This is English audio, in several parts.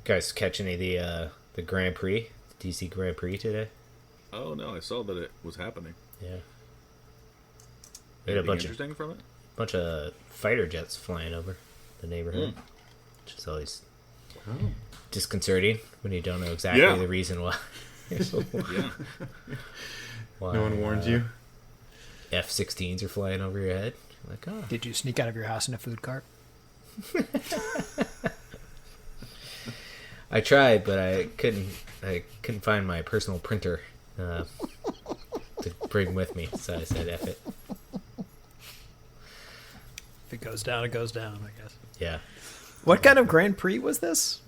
Guys, catch any of the Grand Prix, the DC Grand Prix today? Oh no, I saw that it was happening. Yeah. We had a bunch interesting from it. Bunch of fighter jets flying over the neighborhood, which is always disconcerting when you don't know exactly the reason why. Why no one warned you. F-16s are flying over your head. Like, oh. Did you sneak out of your house in a food cart? I tried, but I couldn't find my personal printer to bring with me, so I said, F it. If it goes down, it goes down, I guess. Yeah. What kind of Grand Prix was this?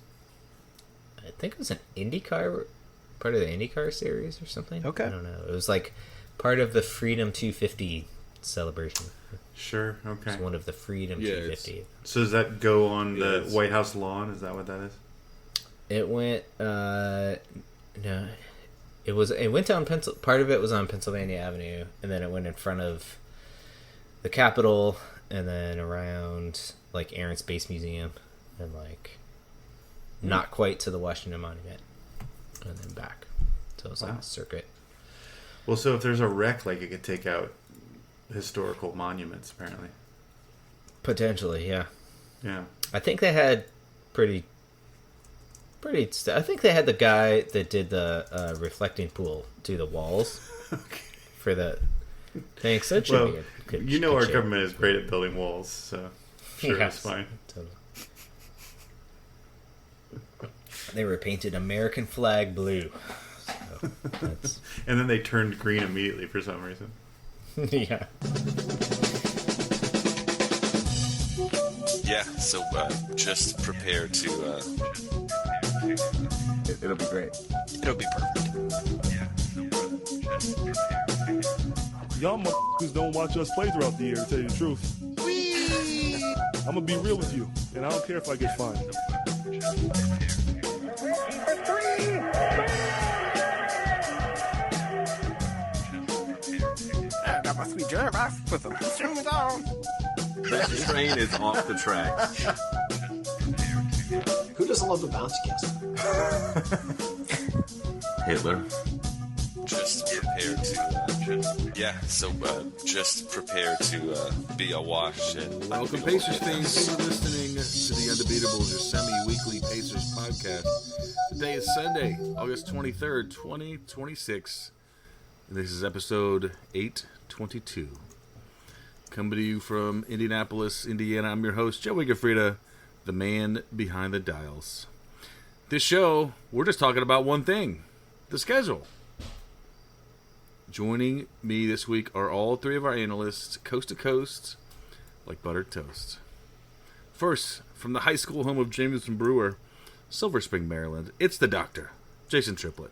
I think it was an IndyCar, part of the IndyCar series or something. Okay. I don't know. It was like part of the Freedom 250 celebration. Sure, okay. It's one of the Freedom 250. So does that go on the White House lawn? Is that what that is? It went, no. It went down part of it was on Pennsylvania Avenue, and then it went in front of the Capitol, and then around like Air and Space Museum, and like not quite to the Washington Monument, and then back. So it was like a circuit. Well, so if there's a wreck, like it could take out historical monuments, apparently. Potentially, yeah. Yeah. I think they had I think they had the guy that did the reflecting pool do the walls for the thing. So it should be our government is great at building walls, so sure, it's fine. Totally. They were painted American flag blue. So and then they turned green immediately for some reason. Yeah. Yeah, so just prepare to... It'll be great. It'll be perfect. Y'all motherfuckers don't watch us play throughout the year, to tell you the truth. I'm gonna be real with you, and I don't care if I get fined. That must be Jervis. Put the shoes on. That train is off the tracks. Who doesn't love the bouncy castle? Hitler. Just prepare to... just prepare to be awash. And welcome, Pacers fans. You're listening to the Undebeatables, your semi-weekly Pacers podcast. Today is Sunday, August 23rd, 2026. And this is episode 822. Coming to you from Indianapolis, Indiana. I'm your host, Joey Gaffrida, the man behind the dials. This show, we're just talking about one thing, the schedule. Joining me this week are all three of our analysts, coast to coast, like buttered toast. First, from the high school home of Jameson Brewer, Silver Spring, Maryland, it's the doctor, Jason Triplett.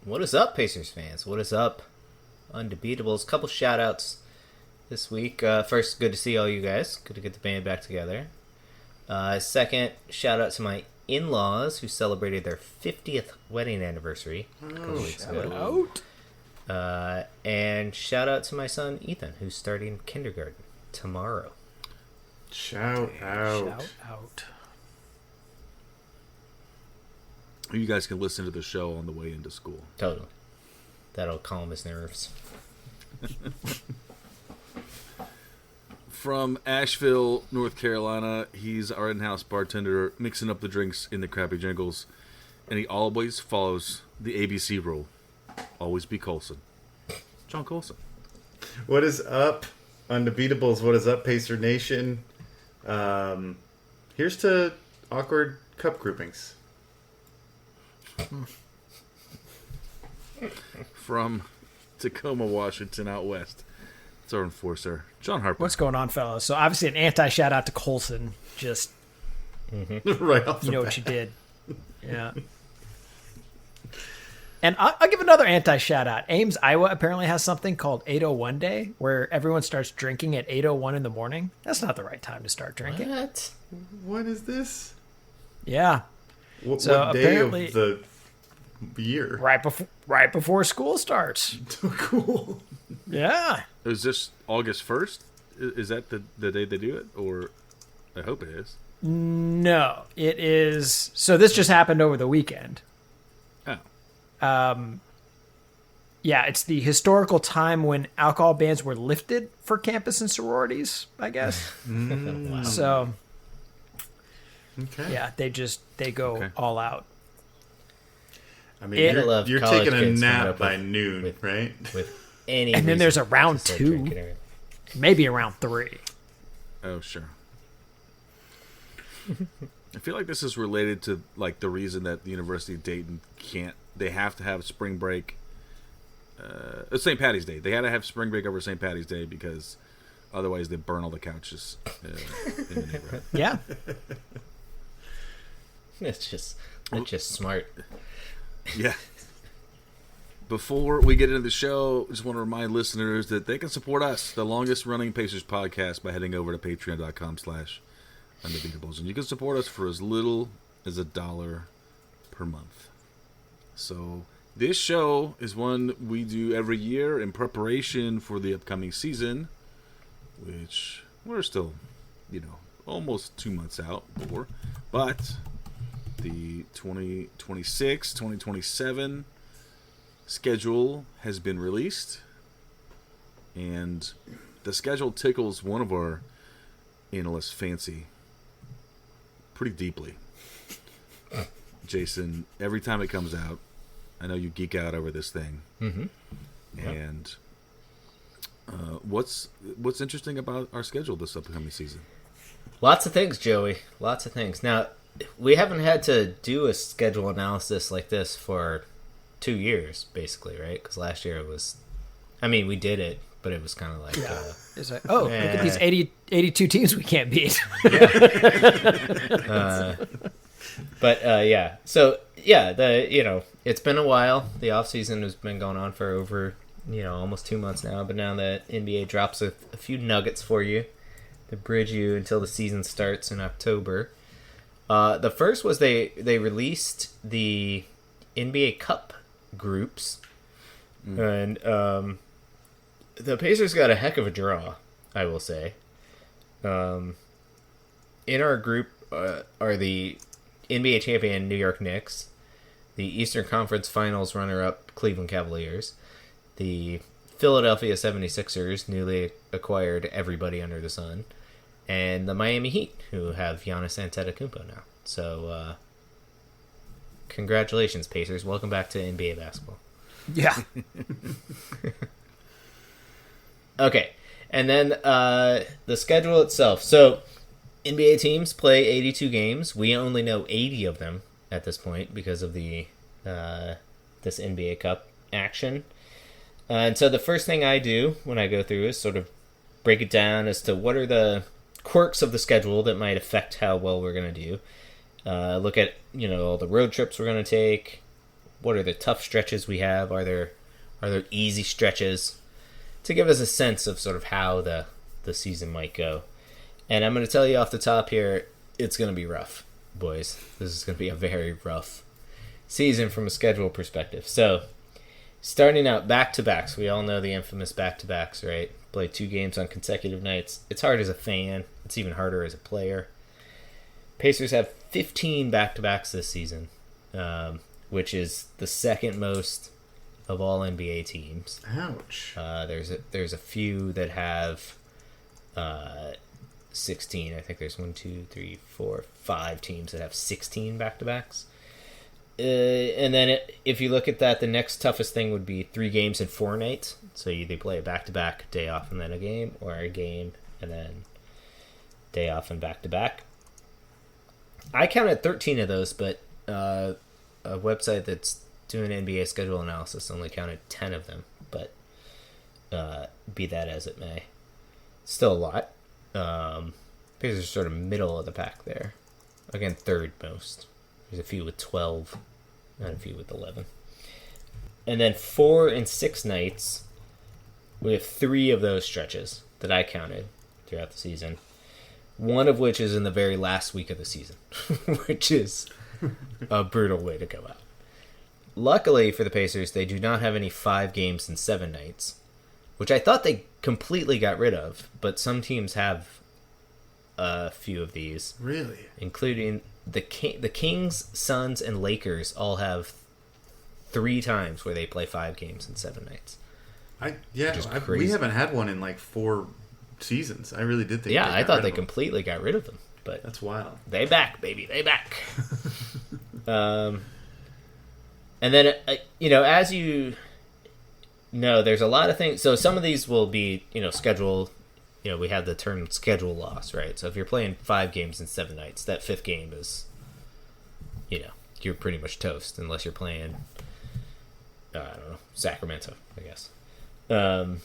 What is up, Pacers fans? What is up, Undebeatables? Couple shout-outs this week. First, good to see all you guys. Good to get the band back together. Second, shout-out to my in-laws who celebrated their 50th wedding anniversary a couple weeks ago. And shout-out to my son, Ethan, who's starting kindergarten tomorrow. Shout out. You guys can listen to the show on the way into school. Totally. That'll calm his nerves. From Asheville, North Carolina, he's our in-house bartender, mixing up the drinks in the Crappy Jingles, and he always follows the ABC rule. Always be Colson. John Colson. What is up, Undebeatables? What is up, Pacer Nation? Here's to awkward cup groupings. From Tacoma, Washington, out west, it's our enforcer, John Harper. What's going on, fellas? So obviously an anti-shout out to Colson. Just right off the bat. What you did. Yeah. And I'll give another anti-shout out. Ames, Iowa apparently has something called 801 Day, where everyone starts drinking at 8:01 in the morning. That's not the right time to start drinking. What is this? Yeah. What day of the year? Right before school starts. Cool. Yeah. Is this August 1st? Is that the day they do it? Or I hope it is. No, it is. So this just happened over the weekend. Oh. Yeah, it's the historical time when alcohol bans were lifted for campus and sororities, I guess. Wow. So, Okay. yeah, they go Okay. all out. I mean, It- you're college taking a kids coming nap up by with- noon, right? With any And then there's a reason round to start 2. drinking or- Maybe around 3. Oh, sure. I feel like this is related to like the reason that the University of Dayton they have to have spring break. St. Patty's Day. They had to have spring break over St. Patty's Day because otherwise they burn all the couches in the neighborhood. Yeah. It's just smart. Yeah. Before we get into the show, I just want to remind listeners that they can support us, the longest running Pacers podcast, by heading over to patreon.com/undebeatables. And you can support us for as little as $1 per month. So this show is one we do every year in preparation for the upcoming season, which we're still, almost 2 months out for. But the 2026-2027 schedule has been released, and the schedule tickles one of our analysts' fancy pretty deeply. Jason, every time it comes out, I know you geek out over this thing. Mm-hmm. And what's interesting about our schedule this upcoming season? Lots of things, Joey. Lots of things. Now, we haven't had to do a schedule analysis like this for 2 years, basically, right? Because last year we did it, but it was kind of like... It's like, look at these 82 teams we can't beat. Yeah. So, yeah, it's been a while. The offseason has been going on for over, almost 2 months now. But now the NBA drops a few nuggets for you to bridge you until the season starts in October. The first was they released the NBA Cup groups. And the Pacers got a heck of a draw, I will say. In our group are the NBA champion New York Knicks, the Eastern Conference Finals runner-up Cleveland Cavaliers, the Philadelphia 76ers, newly acquired everybody under the sun, and the Miami Heat, who have Giannis Antetokounmpo now. So, congratulations, Pacers. Welcome back to NBA basketball. Yeah. Okay, and then the schedule itself. So, NBA teams play 82 games. We only know 80 of them at this point because of the this NBA Cup action. And so the first thing I do when I go through is sort of break it down as to what are the quirks of the schedule that might affect how well we're going to do. Look at, all the road trips we're going to take. What are the tough stretches we have? Are there easy stretches? To give us a sense of sort of how the season might go. And I'm going to tell you off the top here, it's going to be rough, boys. This is going to be a very rough season from a schedule perspective. So, starting out back-to-backs. We all know the infamous back-to-backs, right? Play 2 games on consecutive nights. It's hard as a fan. It's even harder as a player. Pacers have 15 back-to-backs this season, which is the second most of all NBA teams. Ouch. There's a few that have 16. I think there's 5 teams that have 16 back-to-backs. And then if you look at that, the next toughest thing would be 3 games in 4 nights. So they play a back-to-back, day off, and then a game, or a game, and then day off and back-to-back. I counted 13 of those, but a website that's doing NBA schedule analysis only counted 10 of them. But be that as it may, still a lot. Pacers are sort of middle of the pack there. Again, third most. There's a few with 12 and a few with 11. And then 4 and 6 nights, we have 3 of those stretches that I counted throughout the season. One of which is in the very last week of the season, which is a brutal way to go out. Luckily for the Pacers, they do not have any 5 games and 7 nights, which I thought they completely got rid of, but some teams have a few of these, Really? including the Kings, Suns, and Lakers all have 3 times where they play 5 games in 7 nights. We haven't had one in like 4 seasons. I really did think. Yeah, I thought they them. completely got rid of them, but That's wild. they back, baby, they back. And then as you know, there's a lot of things. So some of these will be schedule. We have the term schedule loss, right? So if you're playing 5 games in 7 nights, that 5th game is, you're pretty much toast unless you're playing. I don't know, Sacramento, I guess. And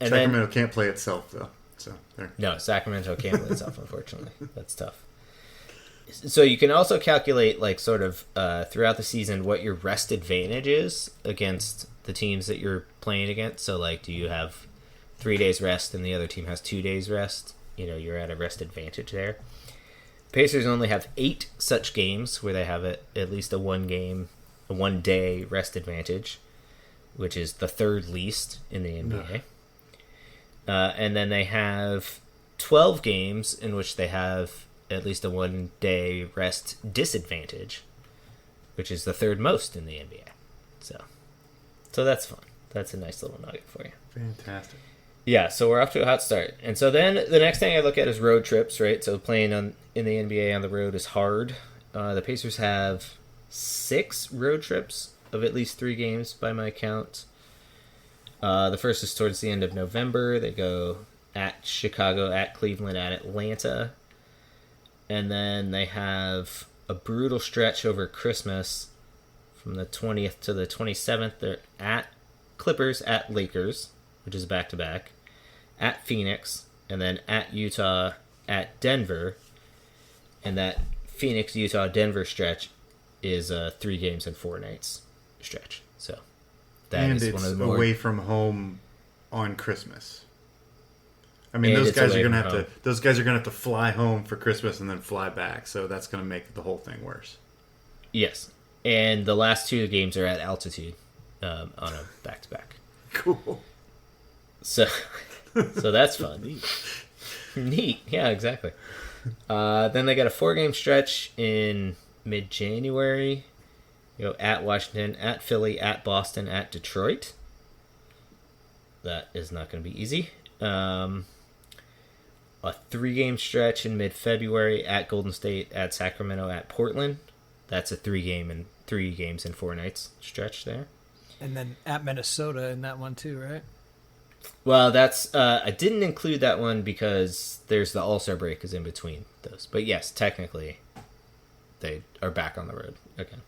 Sacramento can't play itself though. So there. No, Sacramento can't play itself, unfortunately. That's tough. So you can also calculate, like, sort of throughout the season what your rest advantage is against the teams that you're playing against. So, like, do you have 3 days rest and the other team has 2 days rest? You're at a rest advantage there. Pacers only have 8 such games where they have at least a 1 day rest advantage, which is the 3rd least in the NBA. And then they have 12 games in which they have at least a 1 day rest disadvantage, which is the 3rd most in the NBA. So that's fun. That's a nice little nugget for you. Fantastic. Yeah, so we're off to a hot start. And so then the next thing I look at is road trips, right? So playing in the NBA on the road is hard. The Pacers have 6 road trips of at least 3 games by my count. The first is towards the end of November. They go at Chicago, at Cleveland, at Atlanta. And then they have a brutal stretch over Christmas from the 20th to the 27th. They're at Clippers, at Lakers, which is back-to-back, at Phoenix, and then at Utah, at Denver. And that Phoenix, Utah, Denver stretch is a 3 games and 4 nights stretch. So that is one of the more away from home on Christmas. I mean, those guys are gonna have to. Those guys are gonna have to fly home for Christmas and then fly back. So that's gonna make the whole thing worse. Yes, and the last 2 games are at altitude on a back-to-back. Cool. So that's fun. Neat. Yeah, exactly. Then they got a 4-game stretch in mid-January. At Washington, at Philly, at Boston, at Detroit. That is not going to be easy. A 3-game stretch in mid-February at Golden State, at Sacramento, at Portland. That's a 3 games and 4 nights stretch there. And then at Minnesota in that one too, right? Well, that's I didn't include that one because there's the All-Star break is in between those. But yes, technically, they are back on the road again.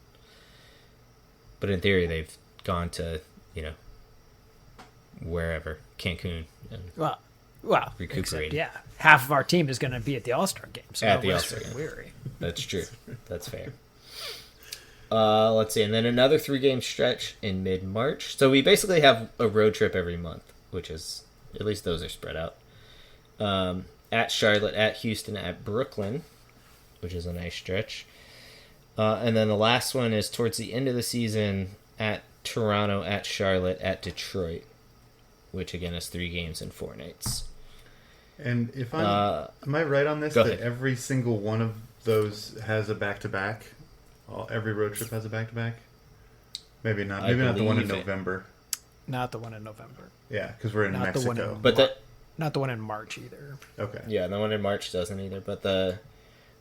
But in theory, they've gone to wherever, Cancun, and Well, recuperating. except, yeah, half of our team is going to be at the All-Star game, so At no the rest All-Star for game. Weary. That's true. That's fair. Let's see, and then another 3-game stretch in mid-March. So we basically have a road trip every month, which is, at least those are spread out. At Charlotte, at Houston, at Brooklyn, which is a nice stretch. And then the last one is towards the end of the season at Toronto, at Charlotte, at Detroit, which again is 3 games and 4 nights. And if am I right on this? Go That ahead. every single one of those has a back-to-back? Every road trip has a back-to-back? Maybe not. Maybe not the one in believe it. November. Not the one in November. Yeah, because we're in Not the one Mexico. in- But Not the one in March either. Okay. yeah, the one in March doesn't either. But the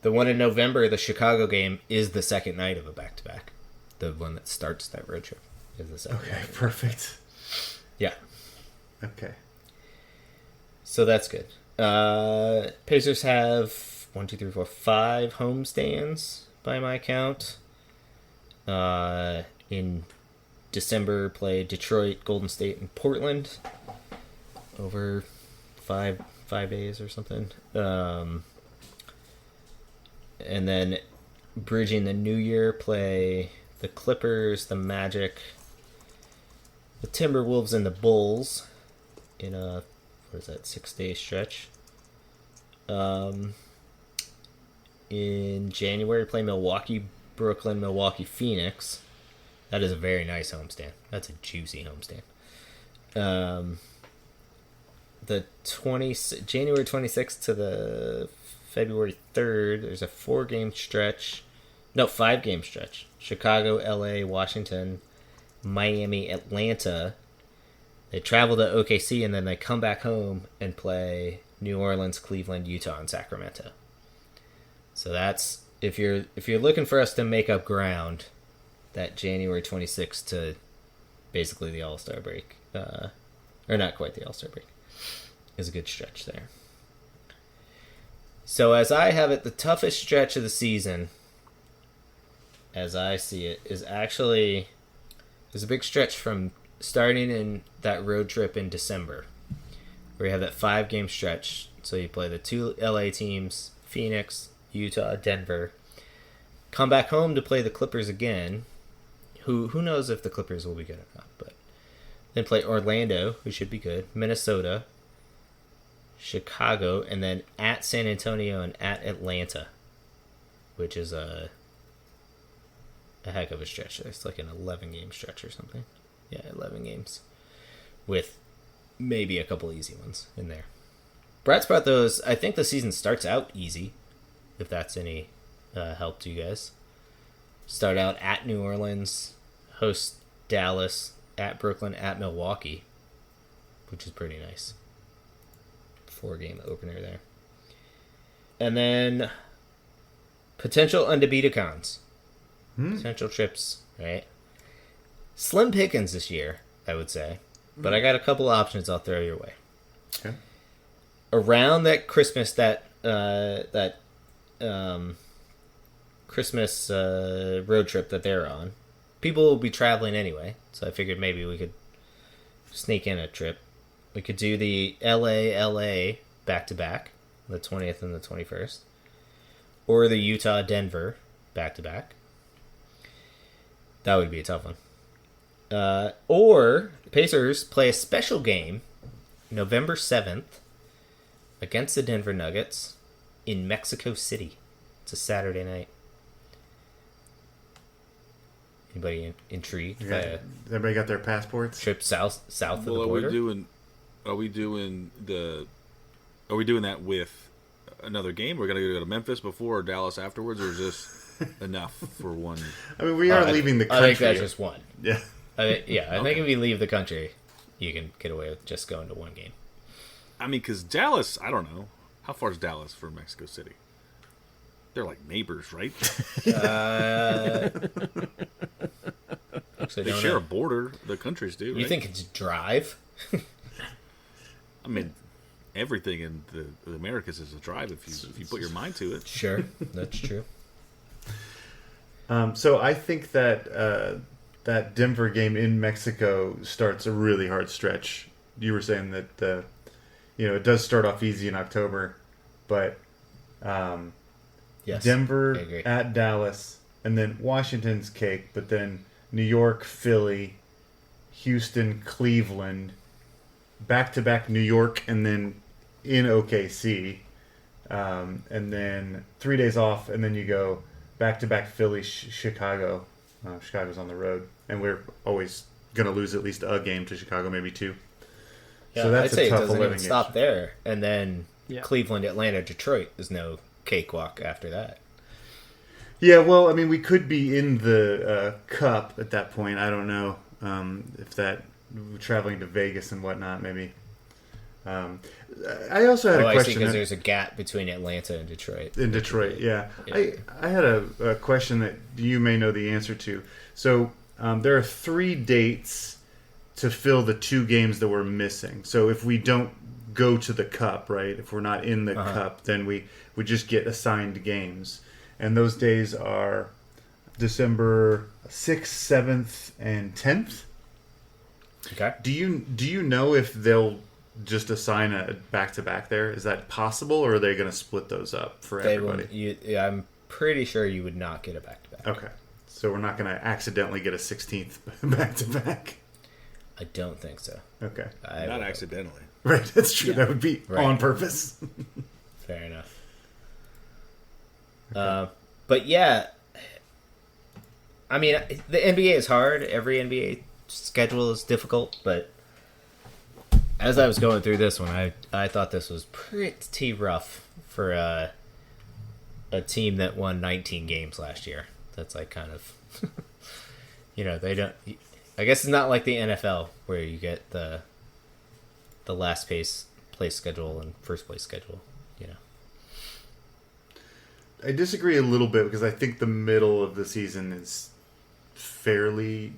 one in November, the Chicago game, is the second night of a back-to-back. The one that starts that road trip is the second. Okay, night. perfect. Yeah. Okay. So that's good. Pacers have 5 homestands by my count. In December, play Detroit, Golden State, and Portland over 5 days or something. And then bridging the New Year, play the Clippers, the Magic, the Timberwolves, and the Bulls in a 6-day stretch. In January, play Milwaukee, Brooklyn, Milwaukee, Phoenix. That is a very nice homestand. That's a juicy homestand. the January 26th to the February 3rd, there's a 5-game stretch. Chicago, LA, Washington, Miami, Atlanta. They travel to OKC and then they come back home and play New Orleans, Cleveland, Utah, and Sacramento. So that's if you're looking for us to make up ground, that January 26th to basically the All-Star break, or not quite the All-Star break, is a good stretch there. So as I have it, the toughest stretch of the season, as I see it, is a big stretch from starting in that road trip in December, where you have that 5-game stretch. So you play the 2 LA teams, Phoenix, Utah, Denver. Come back home to play the Clippers again. Who knows if the Clippers will be good or not, but then play Orlando, who should be good, Minnesota, Chicago, and then at San Antonio and at Atlanta, which is a heck of a stretch. It's like an 11-game stretch or something. Yeah, 11 games with maybe a couple easy ones in there. Bright spot, though, is I think the season starts out easy, if that's any help to you guys. Start out at New Orleans, host Dallas, at Brooklyn, at Milwaukee, which is pretty nice. 4-game opener there. And then potential Undebeatacons. Potential trips, right? Slim pickings this year, I would say. But I got a couple options I'll throw your way. Okay. Around that Christmas, Christmas road trip that they're on, people will be traveling anyway, so I figured maybe we could sneak in a trip. We could do the LA back-to-back, the 20th and the 21st, or the Utah-Denver back-to-back. That would be a tough one. Or Pacers play a special game November 7th against the Denver Nuggets in Mexico City. It's a Saturday night. Anybody intrigued? Everybody got their passports? Trip south of the border? Are we doing that with another game? We're going to go to Memphis before or Dallas afterwards, or is this enough for one? I mean, we are leaving the country. I think that's just one. Yeah. I think if you leave the country, you can get away with just going to one game. I mean, because Dallas, I don't know. How far is Dallas from Mexico City? They're like neighbors, right? They share a border. The countries do, right? You think it's drive? I mean, everything in the Americas is a drive if you put your mind to it. Sure, that's true. So I think that that Denver game in Mexico starts a really hard stretch. You were saying that it does start off easy in October, but yes, Denver at Dallas, and then Washington's cake, but then New York, Philly, Houston, Cleveland, back-to-back New York, and then in OKC, and then 3 days off, and then you go back-to-back Philly, Chicago. Chicago's on the road, and we're always going to lose at least a game to Chicago, maybe 2. Yeah, so that's I'd say a tough it doesn't even game. stop there, and then Cleveland, Atlanta, Detroit is no cakewalk after that. Yeah, well, I mean, we could be in the Cup at that point. I don't know if that traveling to Vegas and whatnot, maybe. I also had a question. Because there's a gap between Atlanta and Detroit. In Detroit, yeah. I had a question that you may know the answer to. So there are 3 dates to fill the 2 games that we're missing. So if we don't go to the Cup, right? If we're not in the Cup, then we just get assigned games. And those days are December 6th, 7th, and 10th. Okay. Do you know if they'll just assign a back-to-back there? Is that possible, or are they going to split those up for everybody? I'm pretty sure you would not get a back-to-back. Okay. So we're not going to accidentally get a 16th back-to-back? I don't think so. Okay. Not accidentally. Right, that's true. Yeah. That would be on purpose. Fair enough. Okay. But yeah, I mean, the NBA is hard. Every NBA schedule is difficult, but as I was going through this one, I thought this was pretty rough for a team that won 19 games last year. That's like kind of, they don't. I guess it's not like the NFL where you get the last place schedule and first place schedule. I disagree a little bit because I think the middle of the season is fairly.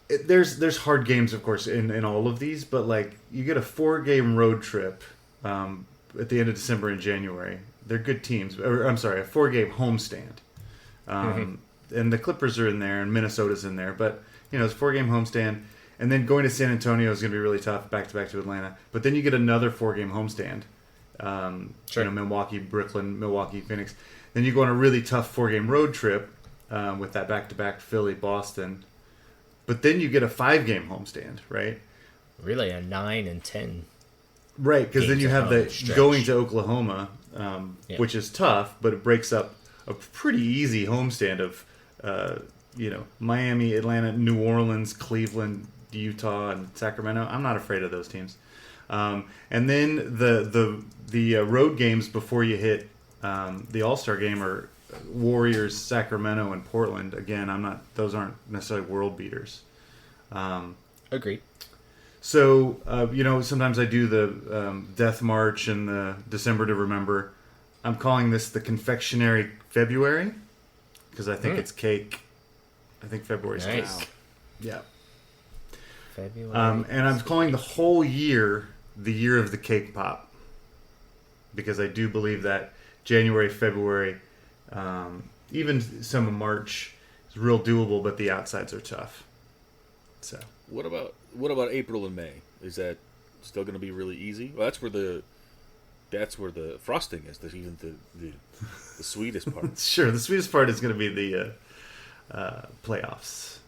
There's hard games, of course, in all of these, but like you get a 4-game road trip at the end of December and January. They're good teams. Or, I'm sorry, a 4-game homestand. And the Clippers are in there, and Minnesota's in there, but it's a 4-game homestand. And then going to San Antonio is going to be really tough, back to back to Atlanta. But then you get another 4-game homestand. Sure. Milwaukee, Brooklyn, Milwaukee, Phoenix. Then you go on a really tough 4-game road trip with that back-to-back Philly, Boston. But then you get a 5-game homestand, right? Really, a 9 and 10. Right, because then you have the stretch. going to Oklahoma, which is tough, but it breaks up a pretty easy homestand of, Miami, Atlanta, New Orleans, Cleveland, Utah, and Sacramento. I'm not afraid of those teams. And then the road games before you hit the All-Star game are Warriors, Sacramento, and Portland. Again, those aren't necessarily world beaters. Agreed. So, sometimes I do the Death March and the December to Remember. I'm calling this the Confectionery February because I think it's cake. I think February's Nice. cake. Yeah. February. And I'm calling the whole year the year of the cake pop because I do believe that January, February, even some of March is real doable, but the outsides are tough. So What about April and May? Is that still going to be really easy? Well, that's where the frosting is. That's even the sweetest part. sure, the sweetest part is going to be the playoffs.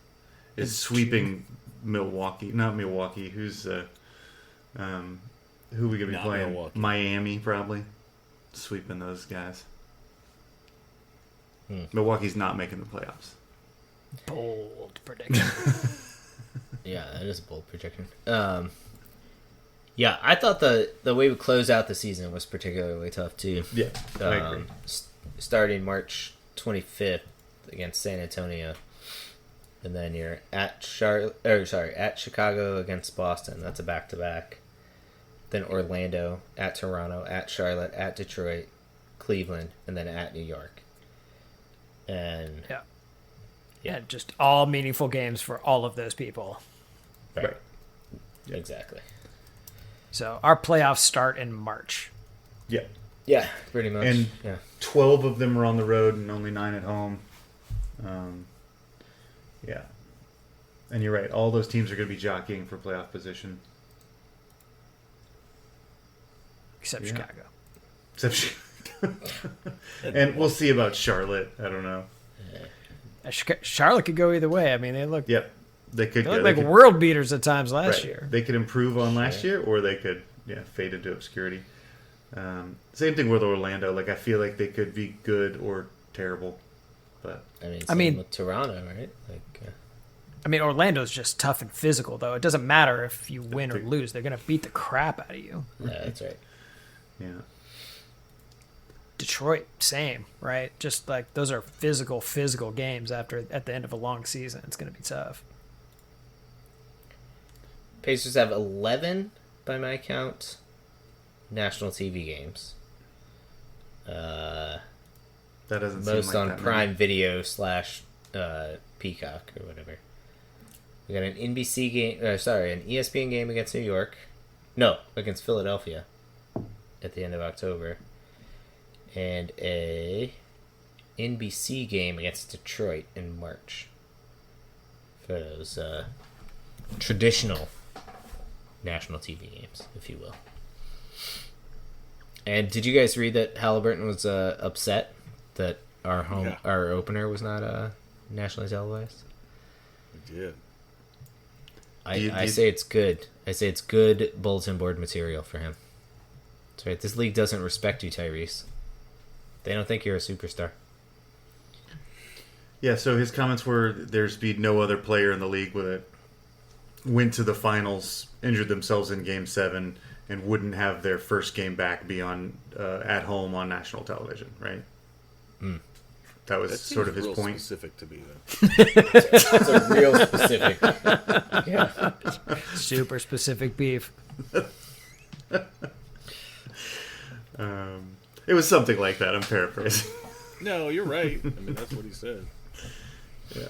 Is sweeping Milwaukee, not Milwaukee. Who's who are we going to be Not playing? Milwaukee. Miami, probably. Sweeping those guys. Milwaukee's not making the playoffs. Bold prediction. Yeah, that is a bold projection. Yeah, I thought the way we closed out the season was particularly tough too. Yeah, I agree. Starting March 25th against San Antonio, and then you're at Chicago against Boston. That's a back-to-back. Then Orlando, at Toronto, at Charlotte, at Detroit, Cleveland, and then at New York. And yeah, just all meaningful games for all of those people. Right. Exactly. So our playoffs start in March. Yeah. Yeah, pretty much. And yeah. 12 of them are on the road and only 9 at home. Yeah. And you're right. All those teams are going to be jockeying for playoff position. Except Yeah. Chicago. Except Chicago. And we'll see about Charlotte. I don't know. Charlotte could go either way. I mean, they look They could they look go. like They could- world beaters at times last right. year. They could improve on last year, or they could fade into obscurity. Same thing with Orlando. Like I feel like they could be good or terrible, but I mean, with Toronto, right? I mean, Orlando's just tough and physical, though. It doesn't matter if you win or lose; they're gonna beat the crap out of you. Yeah, that's right. yeah. Detroit, same, right? Just like those are physical games at the end of a long season. It's gonna be tough. Pacers have 11, by my count, national TV games. That doesn't seem Most like on that Prime many. Video / Peacock or whatever. We got an NBC game, an ESPN game against New York. No, against Philadelphia at the end of October. And a NBC game against Detroit in March. For those traditional national TV games, if you will. And did you guys read that Halliburton was upset that our opener was not nationally televised? We did. I say it's good. I say it's good bulletin board material for him. That's right. This league doesn't respect you, Tyrese. They don't think you're a superstar. Yeah. So his comments were, "There's be no other player in the league with a went to the finals, injured themselves in Game 7, and wouldn't have their first game back be on at home on national television, right? That was That sort of seems his real point. specific to me, though. It's a real specific. Yeah. Super specific beef. It was something like that. I'm paraphrasing. No, you're right. I mean, that's what he said. Yeah.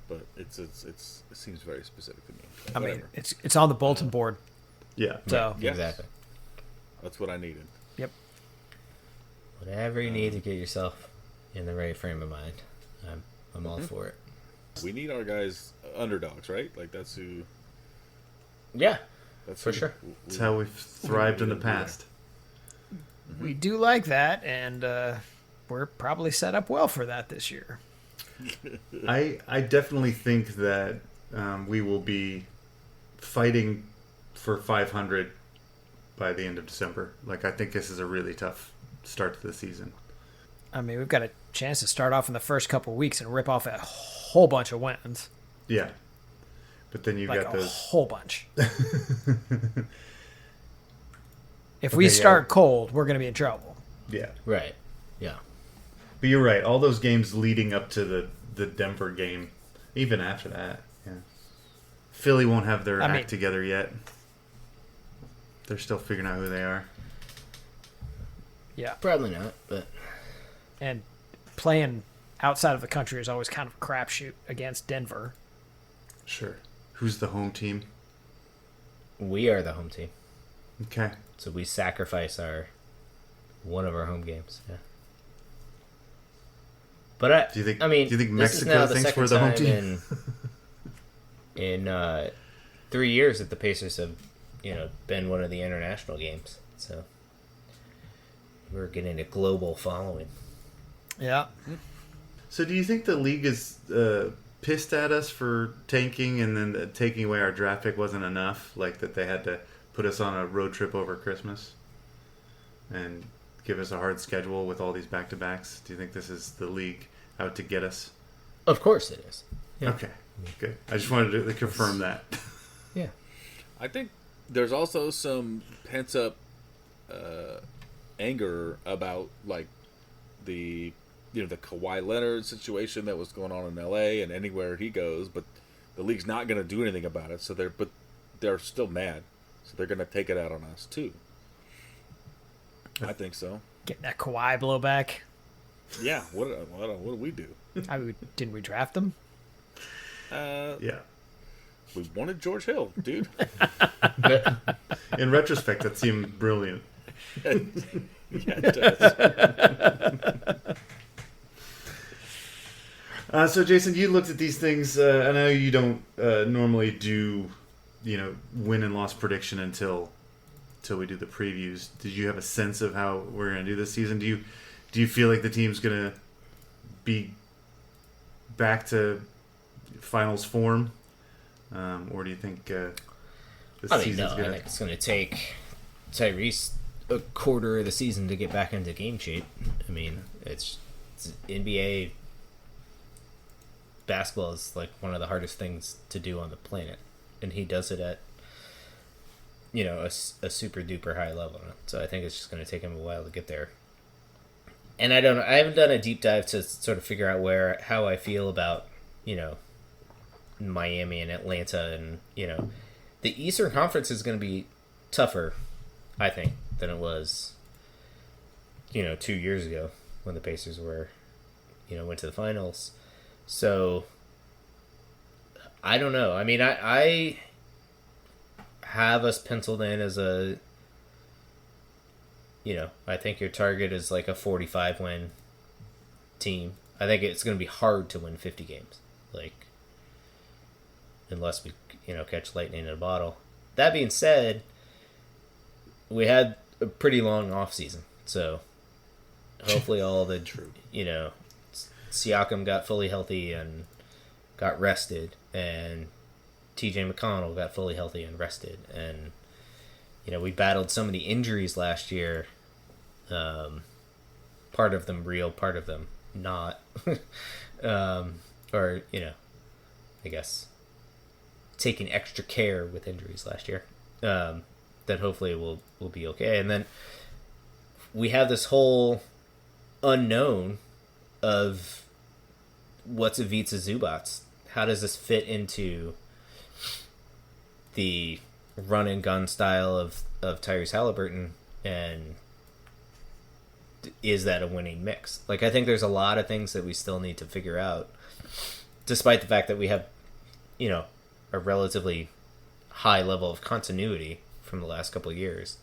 But it seems very specific to me. I mean, Whatever. it's on the bulletin board. Yeah. So Yes. Exactly. That's what I needed. yep. Whatever you need to get yourself in the right frame of mind, I'm all for it. We need our guys underdogs, right? Like that's who. Yeah, That's for who sure. That's how we've thrived in the past. We do like that, and we're probably set up well for that this year. I definitely think that we will be fighting for 500 by the end of December. Like, I think this is a really tough start to the season. I mean, we've got a chance to start off in the first couple weeks and rip off a whole bunch of wins. Yeah. But then you've Like got a those. whole bunch. If Okay, we yeah. start cold, we're going to be in trouble. Yeah. Right. Yeah. But you're right. All those games leading up to the Denver game, even after that. Yeah. Philly won't have their I mean- act together yet. They're still figuring out who they are. Yeah. Probably not, but And playing outside of the country is always kind of a crapshoot against Denver. Sure. Who's the home team? we are the home team, Okay. so we sacrifice one of our home games. Yeah. But Do you think? I mean, do you think this is Mexico now the thinks second we're the home time team? in 3 years that the Pacers have, been one of the international games. So we're getting a global following. Yeah. So, do you think the league is pissed at us for tanking, and then taking away our draft pick wasn't enough? Like that they had to put us on a road trip over Christmas and give us a hard schedule with all these back-to-backs. Do you think this is the league out to get us? Of course it is. Yeah. Okay, good. I just wanted to confirm that. Yeah. I think there's also some pent up anger about like the the Kawhi Leonard situation that was going on in LA and anywhere he goes, but the league's not going to do anything about it. So they're still mad, so they're going to take it out on us too. I think so. Getting that Kawhi blowback. Yeah. What do we do? Didn't we draft them? Yeah. We wanted George Hill, dude. In retrospect, that seemed brilliant. Yeah, it does. So, Jason, you looked at these things. I know you don't normally do, win and loss prediction until we do the previews. Did you have a sense of how we're going to do this season? Do you feel like the team's going to be back to finals form, or do you think this season's I going think it's going to take Tyrese a quarter of the season to get back into game shape. I mean, it's NBA basketball is like one of the hardest things to do on the planet, and he does it at a super duper high level. So I think it's just going to take him a while to get there. And I haven't done a deep dive to sort of figure out how I feel about Miami and Atlanta, and the Eastern Conference is going to be tougher, I think, than it was 2 years ago when the Pacers went to the finals. So I don't know. I mean, I have us penciled in as I think your target is like a 45 win team. I think it's going to be hard to win 50 games, like unless we catch lightning in a bottle. That being said, we had a pretty long off season, so hopefully all the Siakam got fully healthy and got rested, and TJ McConnell got fully healthy and rested, and we battled so many injuries last year. Part of them real, part of them not. Or I guess taking extra care with injuries last year. That hopefully will be okay. And then we have this whole unknown of what's Ivica Zubats. How does this fit into the run and gun style of Tyrese Halliburton, and is that a winning mix? Like, I think there's a lot of things that we still need to figure out, despite the fact that we have, a relatively high level of continuity from the last couple of years.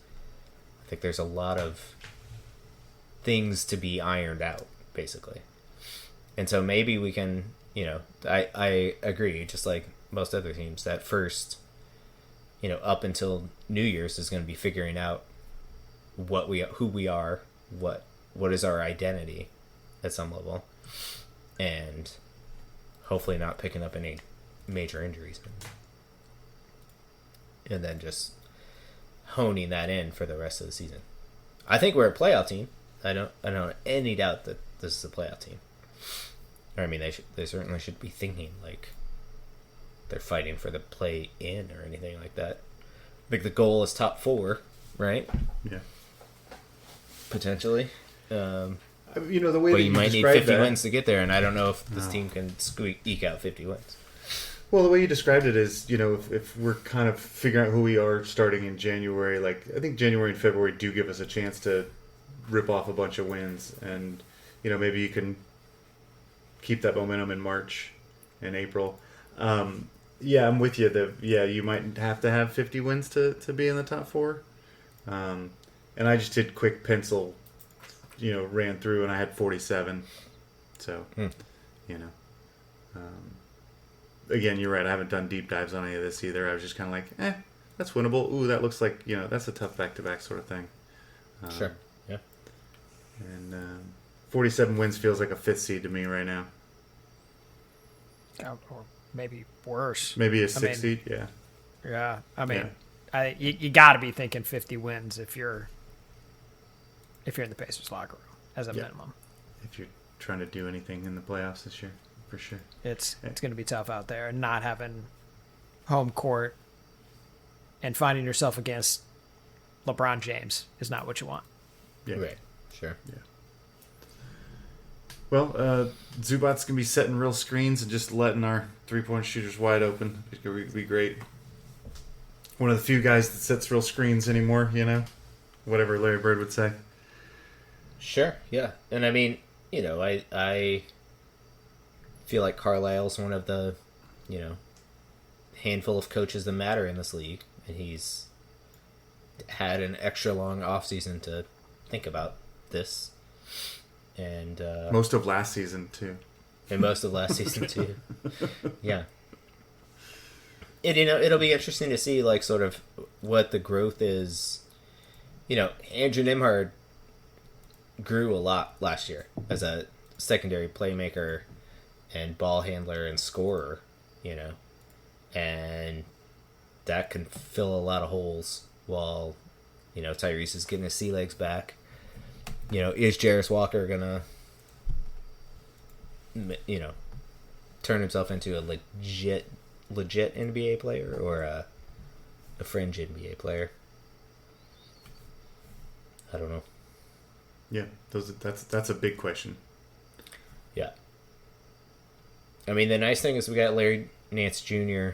I think there's a lot of things to be ironed out, basically. And so maybe we can, I agree, just like most other teams, that first, up until New Year's is going to be figuring out who we are, what is our identity at some level, and hopefully not picking up any major injuries, and then just honing that in for the rest of the season. I think we're a playoff team. I don't have any doubt that this is a playoff team. I mean, they certainly should be thinking like they're fighting for the play in or anything like that. I think the goal is top 4, right? Yeah. Potentially. The way but that you might need described 50 that, wins to get there, and I don't know if this team can eke out 50 wins. Well, the way you described it is, if we're kind of figuring out who we are starting in January, like I think January and February do give us a chance to rip off a bunch of wins, and maybe you can keep that momentum in March and April. Yeah, I'm with you. You might have to have 50 wins to be in the top 4. And I just did quick pencil, ran through, and I had 47. So, again, you're right. I haven't done deep dives on any of this either. I was just kind of like, that's winnable. Ooh, that looks like, that's a tough back-to-back sort of thing. Sure. Yeah. And 47 wins feels like a 5th seed to me right now. Or maybe worse. Maybe a 6th seed, yeah. Yeah, I mean, you got to be thinking 50 wins if you're in the Pacers locker room as a minimum. If you're trying to do anything in the playoffs this year, for sure. It's going to be tough out there, and not having home court and finding yourself against LeBron James is not what you want. Yeah. Right. Sure. Yeah. Well, Zubats going to be setting real screens and just letting our three-point shooters wide open. It's going to be great. One of the few guys that sets real screens anymore, whatever Larry Bird would say. Sure, yeah. And I mean, I feel like Carlisle's one of the, handful of coaches that matter in this league. And he's had an extra long offseason to think about this. And most of last season, too. And most of last season, too. Yeah. And, it'll be interesting to see, like, sort of what the growth is. Andrew Nembhard grew a lot last year as a secondary playmaker and ball handler and scorer, and that can fill a lot of holes while, Tyrese is getting his sea legs back. Is Jarris Walker gonna, turn himself into a legit NBA player or a fringe NBA player? I don't know. Yeah, that's a big question. Yeah. I mean, the nice thing is we got Larry Nance Jr.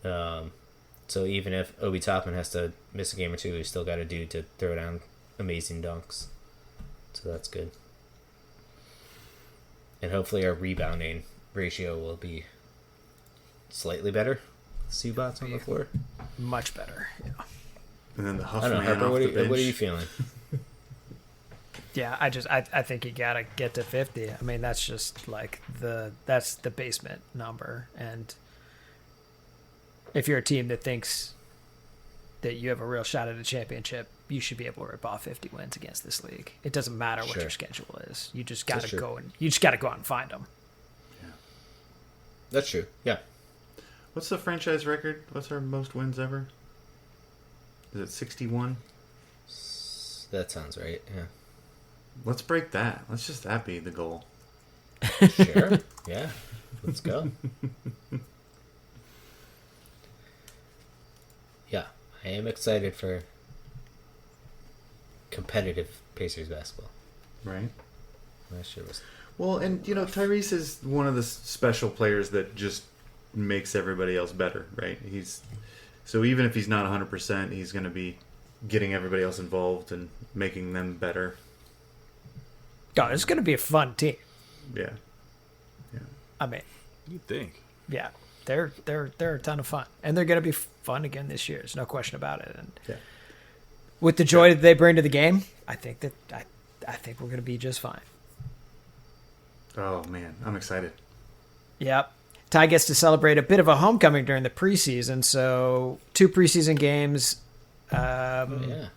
So even if Obi Toppin has to miss a game or two, he's still got a dude to throw down amazing dunks. So that's good. And hopefully our rebounding ratio will be slightly better. Zubats on the floor. Much better, yeah. And then the Huff I don't know, man Harper, off what the are bench. you feeling? Yeah, I think you gotta get to 50. I mean, that's just like that's the basement number. And if you're a team that thinks that you have a real shot at a championship, you should be able to rip off 50 wins against this league. It doesn't matter what your schedule is. You just gotta go out and find them. Yeah. That's true. Yeah. What's the franchise record? What's our most wins ever? Is it 61? That sounds right. Yeah. Let's break that. Let's just that be the goal. Sure. Yeah. Let's go. Yeah, I am excited for competitive Pacers basketball. Right. Last year was. Well, and Tyrese is one of the special players that just makes everybody else better, right? So even if he's not 100%, he's going to be getting everybody else involved and making them better. God, it's going to be a fun team. Yeah. I mean, You'd think. yeah, they're a ton of fun, and they're going to be fun again this year. There's no question about it. And Yeah. with the joy that they bring to the game, I think we're going to be just fine. Oh man, I'm excited. Yep. Ty gets to celebrate a bit of a homecoming during the preseason. So 2 preseason games, Yeah.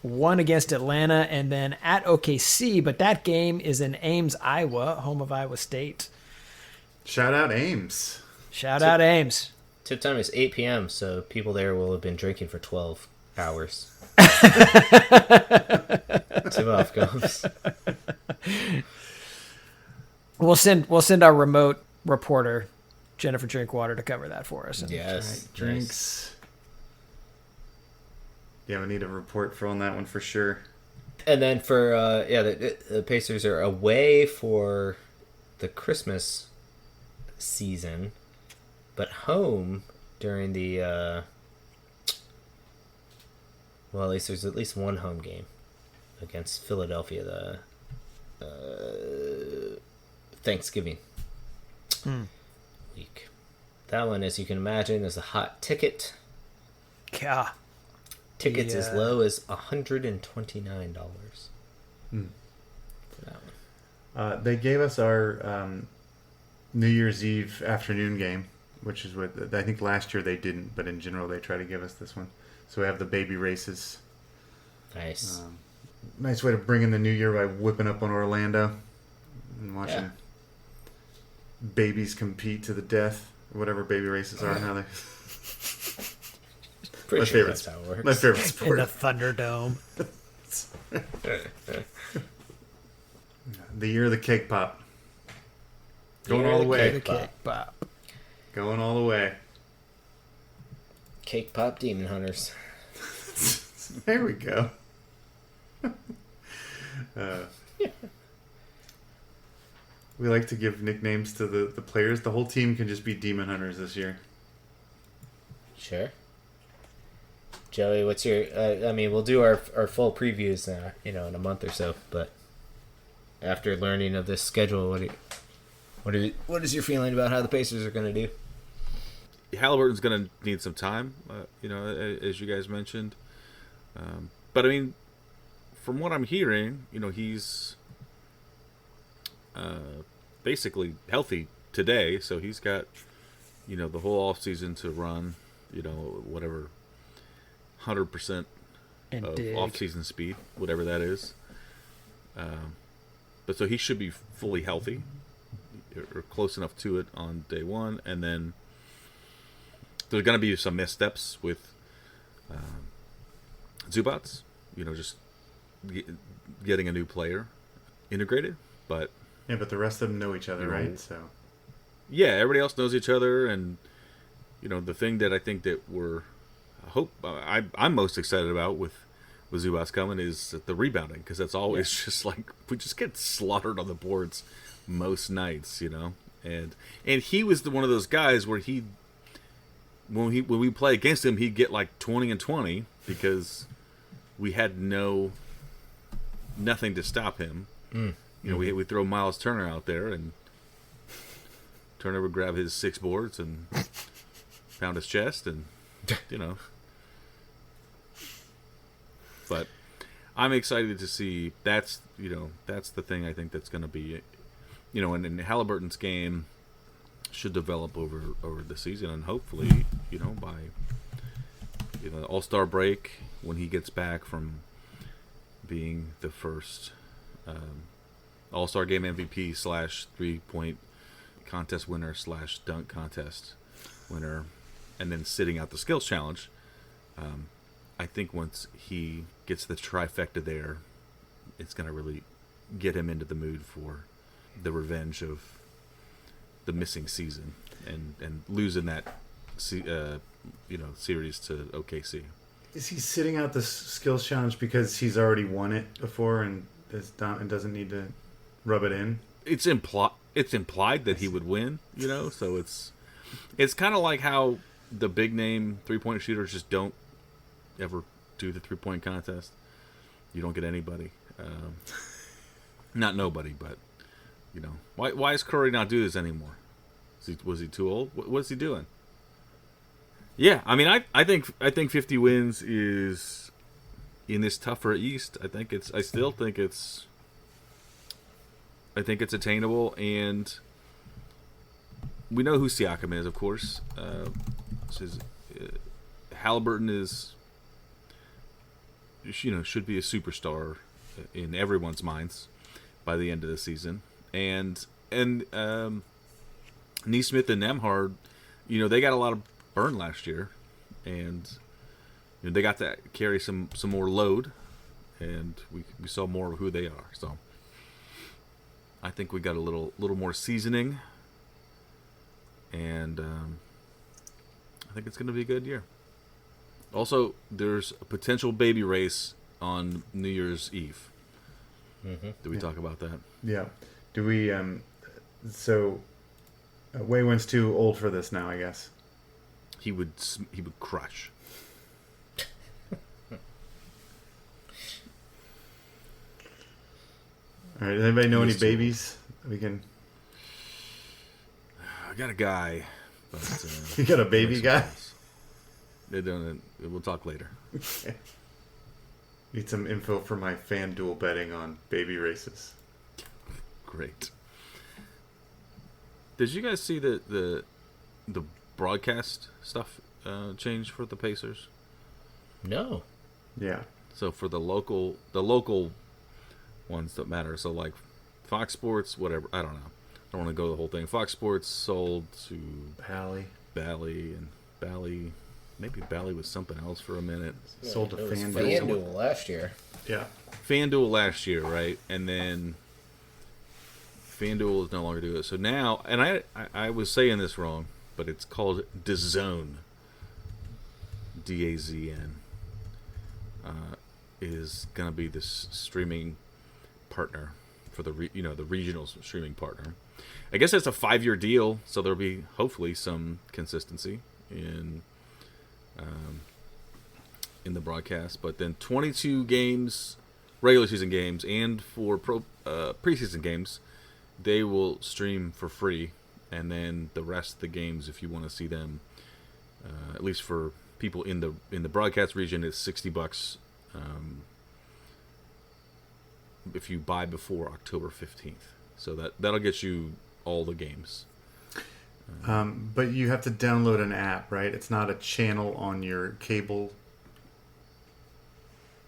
one against Atlanta and then at OKC. But that game is in Ames, Iowa, home of Iowa State. Shout out Ames. Shout out Ames. Tip time is 8 p.m., so people there will have been drinking for 12 hours. Tip off goes. We'll send our remote reporter Jennifer Drinkwater to cover that for us. And Yes. Drinks. Yeah, we need a report on that one for sure. And then for the Pacers are away for the Christmas season, but home during the well, at least there's at least one home game against Philadelphia the Thanksgiving week. That one, as you can imagine, is a hot ticket. Yeah. Tickets as Yeah. low as $129 for that one. They gave us our New Year's Eve afternoon game, which is what I think last year they didn't, but in general they try to give us this one. So we have the baby races. Nice. Nice way to bring in the new year by whipping up on Orlando and watching babies compete to the death. Whatever baby races are now. Pretty my sure favorite. that's how it works. My favorite In sport. the Thunderdome. The year of the cake pop. Going all the way. The cake pop. Going all the way. Cake Pop Demon Hunters. There we go. We like to give nicknames to the players. The whole team can just be Demon Hunters this year. Sure. Joey, what's your... I mean, we'll do our full previews in a month or so, but after learning of this schedule, what is your feeling about how the Pacers are going to do? Halliburton's going to need some time, as you guys mentioned. But, I mean, from what I'm hearing, he's basically healthy today. So he's got, the whole offseason to run, whatever, 100% of off-season speed, whatever that is. But so he should be fully healthy or close enough to it on day one. And then there's going to be some missteps with Zubats, just getting a new player integrated. But yeah, but the rest of them know each other, right? So yeah, everybody else knows each other, and the thing that I think that I'm most excited about with Zubats coming is the rebounding, because that's always just like we just get slaughtered on the boards most nights, and he was one of those guys where when we play against him, he'd get like 20 and 20 because we had nothing to stop him. We throw Miles Turner out there, and Turner would grab his 6 boards and pound his chest, and But I'm excited to see. That's the thing I think that's going to be, and Halliburton's game should develop over the season, and hopefully, by the All-Star break, when he gets back from being the first All-Star game MVP / 3-point contest winner / dunk contest winner, and then sitting out the skills challenge. I think once he gets the trifecta there, it's going to really get him into the mood for the revenge of the missing season and losing that series to OKC. Is he sitting out the skills challenge because he's already won it before and doesn't need to rub it in? It's implied that he would win, so it's kind of like how the big name 3-point shooters just don't ever do the 3-point contest. You don't get anybody. Not nobody, but why is Curry not do this anymore? Was he too old? What's he doing? Yeah, I mean, I think 50 wins is in this tougher East. I still think it's attainable, and we know who Siakam is, of course. Halliburton is, should be a superstar in everyone's minds by the end of the season, and Nesmith and Nembhard, they got a lot of burn last year, and they got to carry some more load, and we saw more of who they are. So I think we got a little more seasoning, and I think it's going to be a good year. Also, there's a potential baby race on New Year's Eve. Mm-hmm. Did we talk about that? Yeah. Do we? Waywin's too old for this now, I guess. He would crush. All right. Does anybody know any babies? We can. I got a guy. But, You got a baby guy? We'll talk later. Okay. Need some info for my FanDuel betting on baby races. Great. Did you guys see the broadcast stuff change for the Pacers? No. Yeah. So for the local ones that matter. So like Fox Sports, whatever. I don't know. I don't want to go the whole thing. Fox Sports sold to Bally, and Bally. Maybe Bally was something else for a minute. Sold to FanDuel. FanDuel last year. Yeah. FanDuel last year, right? And then FanDuel is no longer doing it. So now, and I was saying this wrong, but it's called DAZN. DAZN. Is going to be this streaming partner for the regional streaming partner. I guess it's a 5-year deal, so there'll be hopefully some consistency in the broadcast. But then 22 games, regular season games, and for preseason games, they will stream for free. And then the rest of the games, if you want to see them, at least for people in the broadcast region, it's $60. If you buy before October 15th. So that'll get you all the games. But you have to download an app, right? It's not a channel on your cable.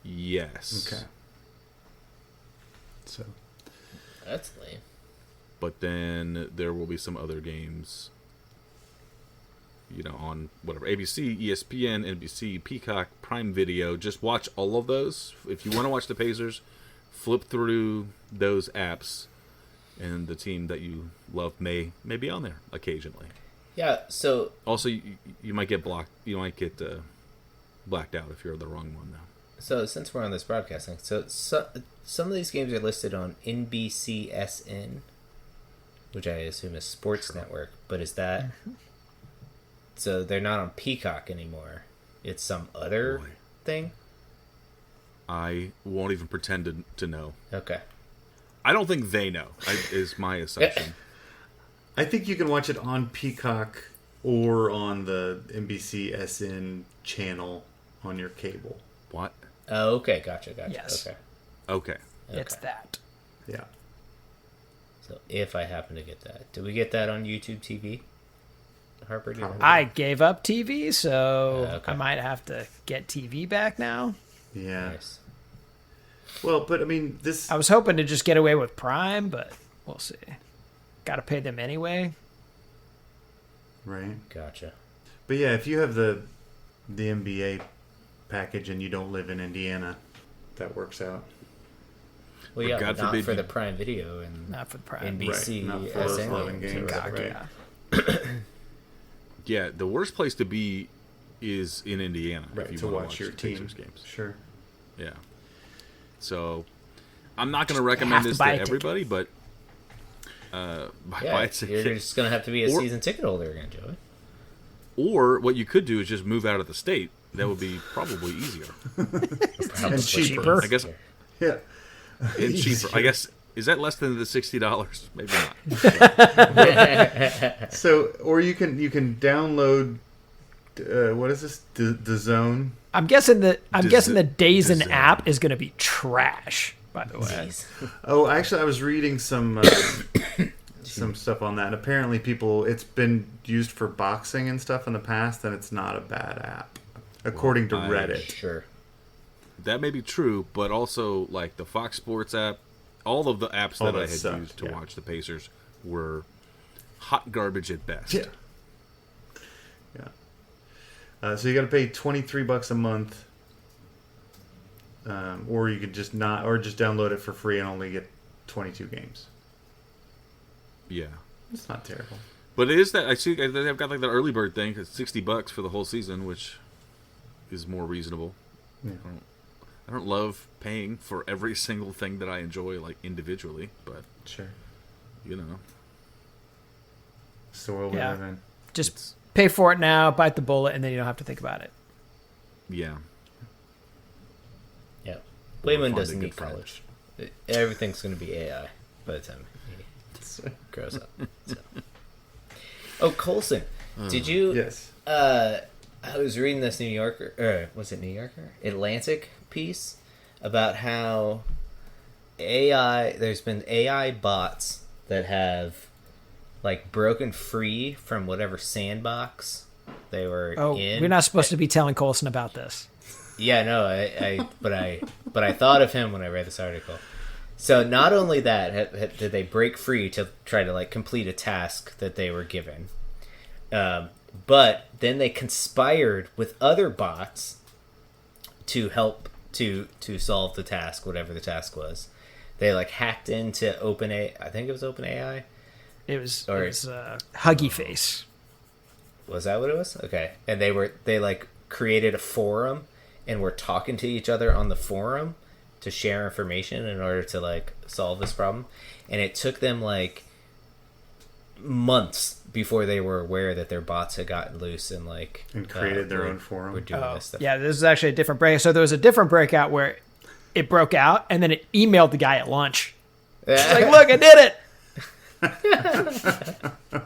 Yes. Okay. So That's lame. But then there will be some other games, on whatever, ABC, ESPN, NBC, Peacock, Prime Video. Just watch all of those. If you want to watch the Pacers, flip through those apps, and the team that you love may be on there occasionally. Yeah, so... Also, you might get blocked. You might get blacked out if you're the wrong one, though. So, since we're on this broadcasting, so some of these games are listed on NBCSN, which I assume is Sports Network, but is that... So, they're not on Peacock anymore. It's some other thing? I won't even pretend to know. Okay. I don't think they know, is my assumption. I think you can watch it on Peacock or on the NBCSN channel on your cable. What? Oh, okay. Gotcha. Yes. Okay. It's that. Yeah. So if I happen to get that. Do we get that on YouTube TV? Harper, do you remember? I gave up TV, so Okay. I might have to get TV back now. Yeah. Nice. Well, but I mean, this... I was hoping to just get away with Prime, but we'll see. Got to pay them anyway. Right. Gotcha. But yeah, if you have the NBA package and you don't live in Indiana, that works out. Well, yeah, God but not forbid for you- the Prime Video and Not for the Prime. NBC. Right, not for those SN 11 games. Right. Peacock, Right. yeah. Yeah, the worst place to be is in Indiana. Right, if you to wanna watch your the team. Pacers games. Sure. Yeah. So, I'm not going to have recommend to this buy to a ticket. everybody, but buy Yeah, a you're ticket. just gonna have to be a Or- season ticket holder again, Joey. Or what you could do is just move out of the state. That would be probably easier. And cheaper. I guess. Yeah. And cheaper. I guess. Is that less than the $60? Maybe not. So, or you can download. What is this? The Zone. I'm guessing the Dazen Dazn. app is going to be trash. By the way, Jeez. Oh, actually, I was reading some stuff on that. And apparently, it's been used for boxing and stuff in the past, and it's not a bad app, according to Reddit. Sure. That may be true, but also like the Fox Sports app, all of the apps that I had sucked, used to yeah. watch the Pacers were hot garbage at best. Yeah. So you got to pay $23 a month, or you could just download it for free and only get 22 games. Yeah. It's not terrible. But it is that I see they've got like the early bird thing. It's $60 for the whole season, which is more reasonable. Yeah. I don't love paying for every single thing that I enjoy like individually, but Sure. you know, It's the world we Yeah. live in. just pay for it now, bite the bullet, and then you don't have to think about it. yeah. Yeah. Or Wayman find a doesn't good need friend. college. Everything's going to be AI by the time he grows up. So. Oh, Colson. Did you... Yes. I was reading this New Yorker... was it New Yorker? Atlantic piece about how AI... There's been AI bots that have like broken free from whatever sandbox they were in. We're not supposed to be telling Colson about this. Yeah, no, but I thought of him when I read this article. So not only that did they break free to try to like complete a task that they were given, but then they conspired with other bots to help to solve the task, whatever the task was. They like hacked into OpenAI. I think it was OpenAI. It was Huggy Face. Was that what it was? Okay. And they like created a forum and were talking to each other on the forum to share information in order to like solve this problem. And it took them like months before they were aware that their bots had gotten loose and like created their own forum. Were doing this stuff. Yeah, this is actually a different break. So there was a different breakout where it broke out, and then it emailed the guy at lunch. It's like, look, I did it.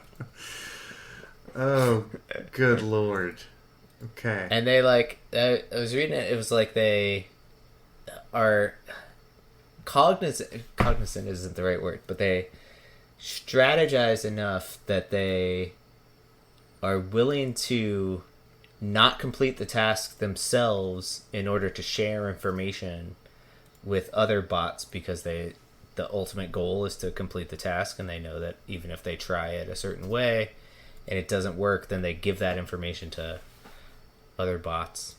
Oh, good lord. Okay. And they like, I was reading it, it was like they are cognizant isn't the right word, but they strategize enough that they are willing to not complete the task themselves in order to share information with other bots because the ultimate goal is to complete the task, and they know that even if they try it a certain way and it doesn't work, then they give that information to other bots.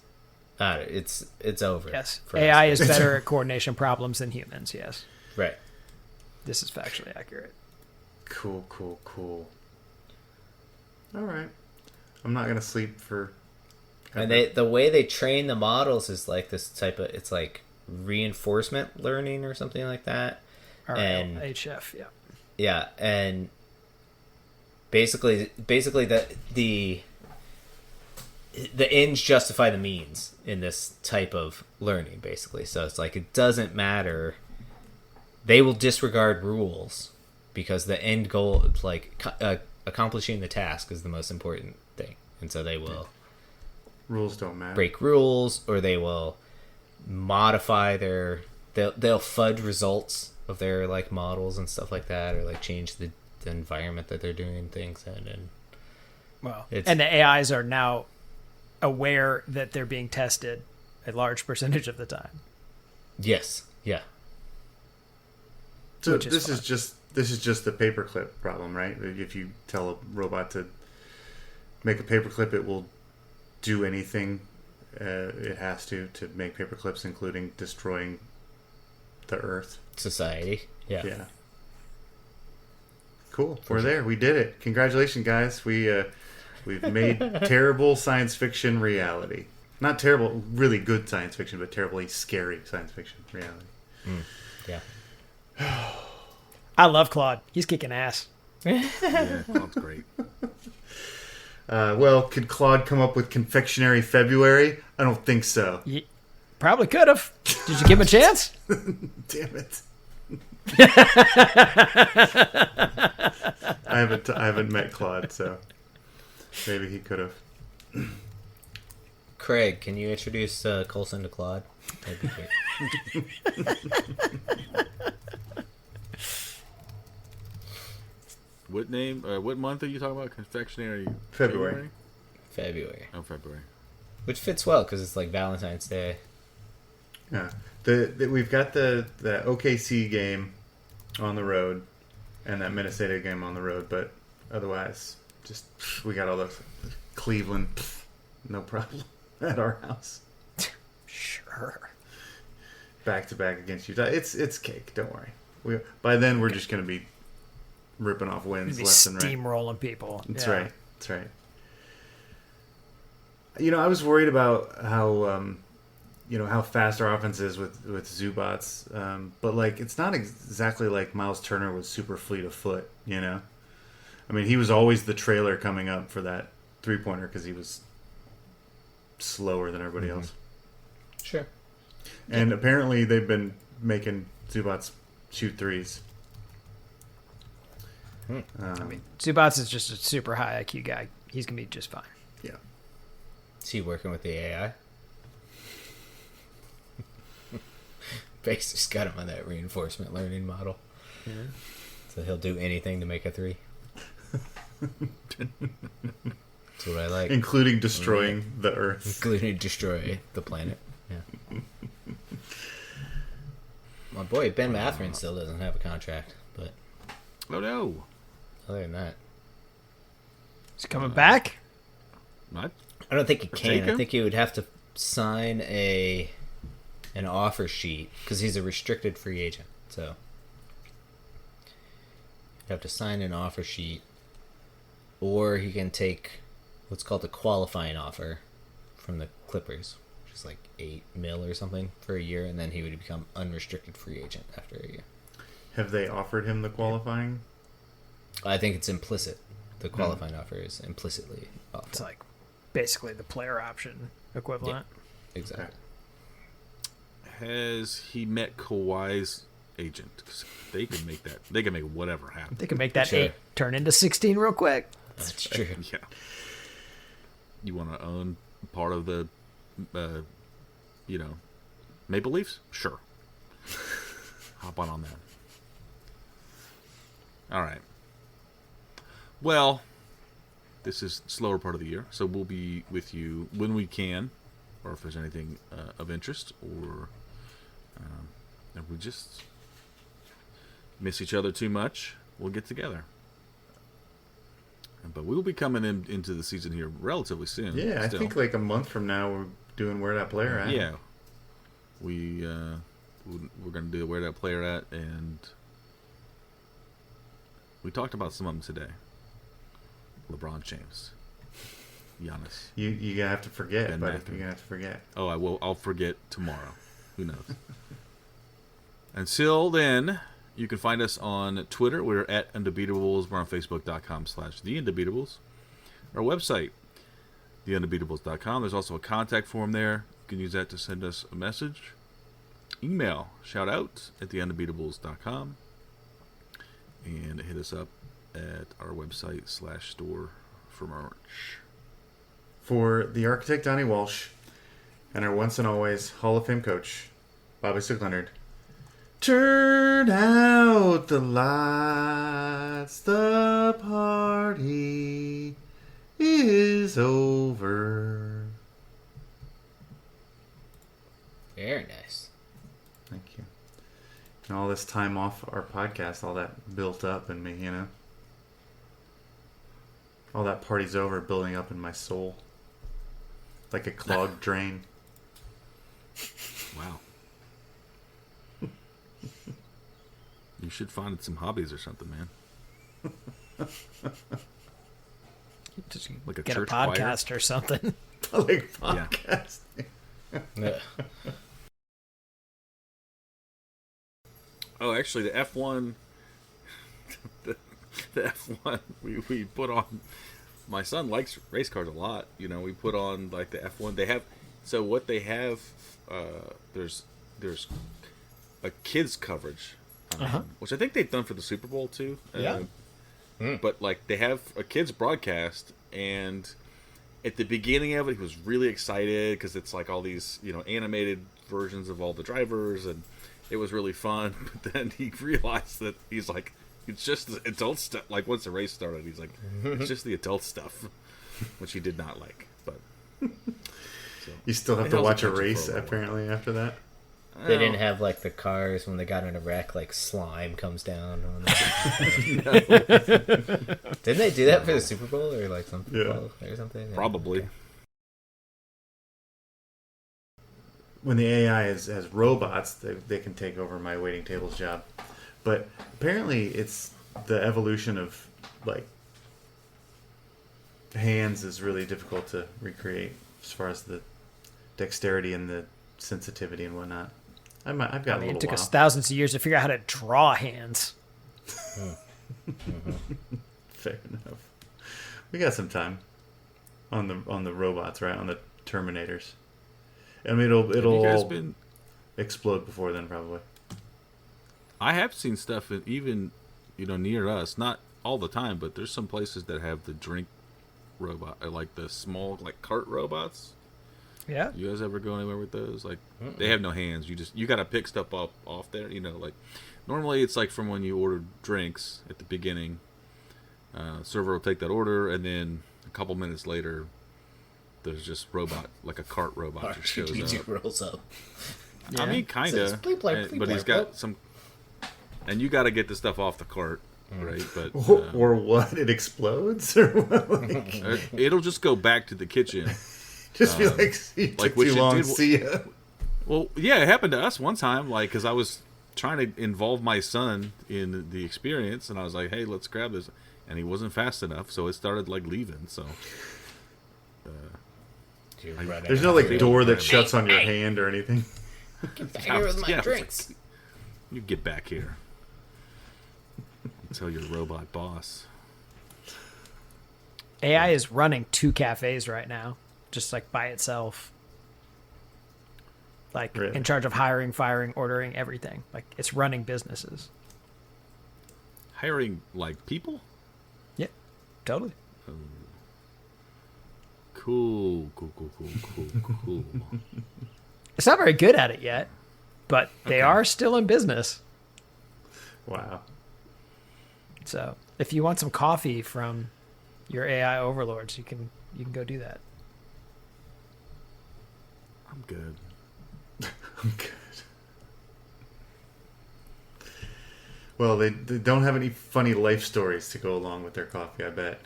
It's over. Yes, for AI us. is better at coordination problems than humans. Yes, Right. this is factually accurate. Cool. All right. I'm not gonna sleep for. And the way they train the models is like this type of, it's like reinforcement learning or something like that. And HF, yeah. yeah, and basically the ends justify the means in this type of learning, basically. So it's like it doesn't matter. They will disregard rules because the end goal, like accomplishing the task, is the most important thing, and so they will Rules don't matter. break rules, or they will modify they'll fudge results of their like models and stuff like that, or like change the environment that they're doing things in. And Well, and the AIs are now aware that they're being tested a large percentage of the time. yes, yeah, So which is this fun. is just the paperclip problem, right? If you tell a robot to make a paperclip, it will do anything it has to make paperclips, including destroying the Earth. society, yeah. Yeah. Cool. We're there. We did it. Congratulations, guys. We We've made terrible science fiction reality. Not terrible, really good science fiction, but terribly scary science fiction reality. Yeah. I love Claude. He's kicking ass. Yeah, Claude's great. Well, could Claude come up with Confectionery February? I don't think so. Probably could have. Did you give him a chance? Damn it. I haven't met Claude, so maybe he could have. Craig, can you introduce Coulson to Claude? That'd be great. What name? What month are you talking about? Confectionery. February. February. Oh, February. Which fits well because it's like Valentine's Day. Yeah, we've got the OKC game on the road and that Minnesota game on the road, but otherwise, just we got all those Cleveland, no problem at our house. Sure. Back to back against Utah. It's cake. Don't worry. By then we're just gonna be ripping off wins left and right. Steamrolling people. That's right. That's right. You know, I was worried about how how fast our offense is with Zubats, but like it's not exactly like Miles Turner was super fleet of foot. You know, I mean he was always the trailer coming up for that 3-pointer because he was slower than everybody else. Sure. And apparently they've been making Zubats shoot threes. I mean, Zubats is just a super high IQ guy. He's gonna be just fine. Yeah. Is he working with the AI? Baser's got him on that reinforcement learning model. Yeah. So he'll do anything to make a 3. That's what I like. Including destroying the Earth. Including destroy the planet. Yeah. My boy Ben Matherin still doesn't have a contract, but Oh no. other than that, He's coming back. What? I don't think he can. Pacheco? I think he would have to sign an offer sheet because he's a restricted free agent. So you have to sign an offer sheet, or he can take what's called a qualifying offer from the Clippers, which is like $8 million or something for a year, and then he would become unrestricted free agent after a year. Have they offered him the qualifying? I think it's implicit. The qualifying offer is implicitly offered. It's like basically the player option equivalent. Exactly. Has he met Kawhi's agent? 'Cause they can make that. They can make whatever happen. They can make that Sure. 8 turn into 16 real quick. That's true. Yeah. You want to own part of the, Maple Leafs? Sure. Hop on that. All right. Well, this is the slower part of the year, so we'll be with you when we can, or if there's anything of interest, or if we just miss each other too much, we'll get together. But we'll be coming into the season here relatively soon. Yeah, I still. think like a month from now we're doing Where That Player At. Yeah, we're gonna do the Where That Player At, and we talked about some of them today. LeBron James, Giannis. You gonna have to forget, Ben but Matthews. you're gonna have to forget. Oh, I will. I'll forget tomorrow. Who knows? Until then, you can find us on Twitter. We're at Undebeatables. We're on Facebook.com/The Undebeatables. Our website, TheUndebeatables.com. There's also a contact form there. You can use that to send us a message. Email, shout out at TheUndebeatables.com. And hit us up at our website /store for merch. For the architect Donnie Walsh and our once and always Hall of Fame coach, Bobby Stickleonard. Turn out the lights, the party is over. Very nice. Thank you. And all this time off our podcast, all that built up in me, all that party's over, building up in my soul. Like a clogged drain. Wow. You should find some hobbies or something, man. Just Like a get a church choir? podcast or something. Like podcast. Yeah. Oh, actually, the F1, the F1 we put on. My son likes race cars a lot. You know, we put on like the F1. They have what they have. There's a kids coverage, which I think they've done for the Super Bowl too. Yeah. But like they have a kids broadcast, and at the beginning of it, he was really excited because it's like all these animated versions of all the drivers, and it was really fun. But then he realized that he's like, it's just the adult stuff. Like once the race started, he's like, it's just the adult stuff, which he did not like. But so, You still have it to held watch a attention race for a while. apparently after that. They didn't have like the cars when they got in a wreck, like slime comes down on them. Didn't they do that for the Super Bowl or like something or something? Yeah. Probably. When the AI has robots, they can take over my waiting table's job. But apparently it's the evolution of like hands is really difficult to recreate as far as the dexterity and the sensitivity and whatnot. I've got a little It took while. us thousands of years to figure out how to draw hands. Fair enough. We got some time on the robots, right? On the Terminators. I mean, it'll Have you guys all been? explode before then, probably. I have seen stuff even near us. Not all the time, but there's some places that have the drink robot, like the small like cart robots. Yeah. You guys ever go anywhere with those? Like they have no hands. You got to pick stuff up off there. Like normally it's like from when you order drinks at the beginning. Server will take that order, and then a couple minutes later, there's just robot like a cart robot just shows up. rolls up. I mean, kind Says, of, "Bleep, bleep, bleep, but he's bleep, got bleep." some, and you got to get the stuff off the cart, right? But Or what? It explodes? Or what? Like, it'll just go back to the kitchen. just be like, you took which too it long, did- see ya. Well, yeah, it happened to us one time, like, because I was trying to involve my son in the experience, and I was like, hey, let's grab this. And he wasn't fast enough, so it started, like, leaving, so. There's no like door that Hey, shuts on your hand or anything. Get back here with my Yeah, it's drinks. like, you get back here. Tell your robot boss. AI is running 2 cafes right now, just like by itself. Like Really? in charge of hiring, firing, ordering, everything. Like it's running businesses. Hiring, like, people? Yeah, totally. Cool. It's not very good at it yet, but they are still in business. Wow. So if you want some coffee from your AI overlords, you can go do that. I'm good. I'm good. Well, they don't have any funny life stories to go along with their coffee, I bet.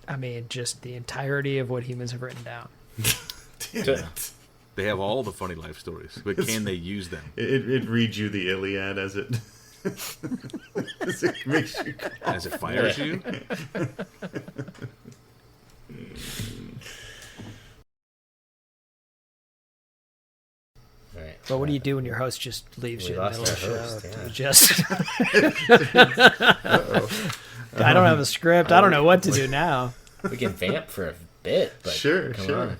I mean, just the entirety of what humans have written down. Damn it. They have all the funny life stories, but can they use them? It reads you the Iliad as it as it makes you cough. As it fires you? Right. But what do you do when your host just leaves We you in the lost middle of our the show? host, Just I don't have a script. I don't know what to do now. We can vamp for a bit, but Sure, come sure. on.